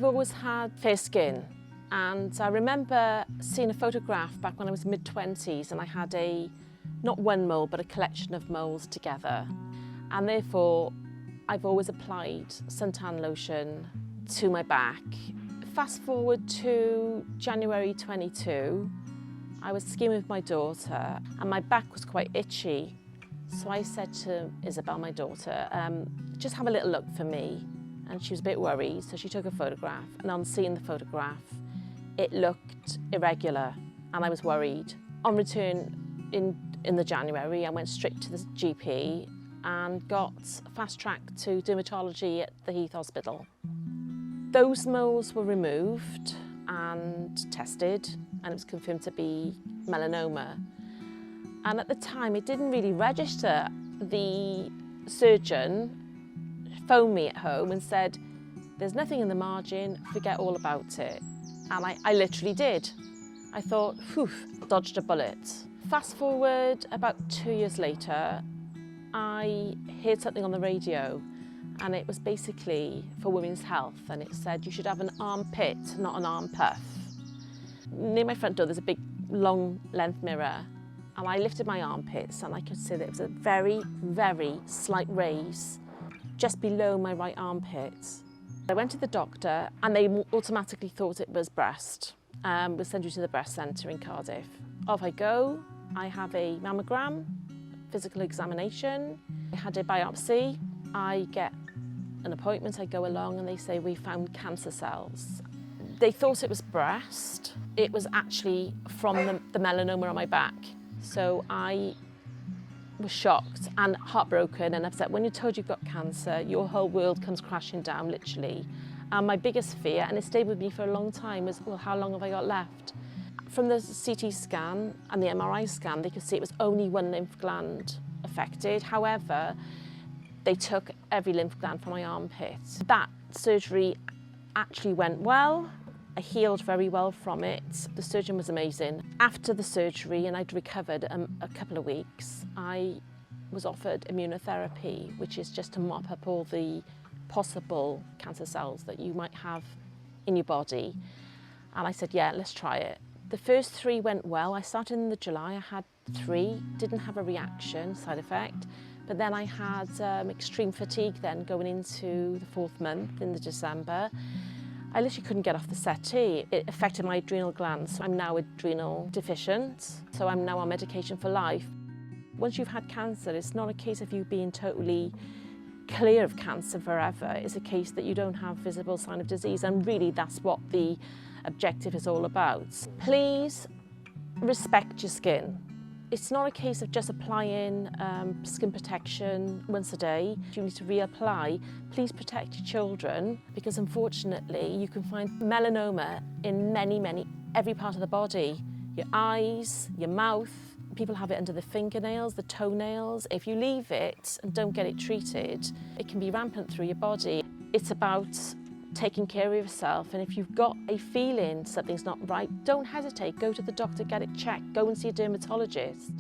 I've always had fair skin, and I remember seeing a photograph back when I was mid-20s, and I had not one mole but a collection of moles together, and therefore I've always applied suntan lotion to my back. Fast forward to January 22, I was skiing with my daughter and my back was quite itchy, so I said to Isabel, my daughter, just have a little look for me. And she was a bit worried, so she took a photograph, and on seeing the photograph, it looked irregular, and I was worried. On return in the January, I went straight to the GP and got fast-tracked to dermatology at the Heath Hospital. Those moles were removed and tested, and it was confirmed to be melanoma. And at the time, it didn't really register. The surgeon phoned me at home and said, there's nothing in the margin, forget all about it. And I literally did. I thought, whew, dodged a bullet. Fast forward about 2 years later, I heard something on the radio, and it was basically for women's health, and it said you should have an armpit, not an arm puff. Near my front door there's a big long length mirror, and I lifted my armpits and I could see that it was a very, very slight raise just below my right armpit. I went to the doctor and they automatically thought it was breast. We'll send you to the breast centre in Cardiff. Off I go. I have a mammogram, physical examination. I had a biopsy. I get an appointment, I go along and they say we found cancer cells. They thought it was breast. It was actually from the melanoma on my back. So I was shocked and heartbroken and upset. When you're told you've got cancer, your whole world comes crashing down, literally. And my biggest fear, and it stayed with me for a long time, was, well, how long have I got left? From the CT scan and the MRI scan, they could see it was only one lymph gland affected. However, they took every lymph gland from my armpit. That surgery actually went well. I healed very well from it. The surgeon was amazing. After the surgery, and I'd recovered a couple of weeks, I was offered immunotherapy, which is just to mop up all the possible cancer cells that you might have in your body. And I said, yeah, let's try it. The first 3 went well. I started in July, I had 3, didn't have a reaction, side effect. But then I had extreme fatigue then going into the 4th month in December. I literally couldn't get off the settee. It affected my adrenal glands. So I'm now adrenal deficient, so I'm now on medication for life. Once you've had cancer, it's not a case of you being totally clear of cancer forever. It's a case that you don't have visible sign of disease, and really that's what the objective is all about. Please respect your skin. It's not a case of just applying skin protection once a day. You need to reapply. Please protect your children, because unfortunately you can find melanoma in every part of the body. Your eyes, your mouth. People have it under the fingernails, the toenails. If you leave it and don't get it treated, it can be rampant through your body. It's about taking care of yourself, and if you've got a feeling something's not right, don't hesitate, go to the doctor, get it checked, go and see a dermatologist.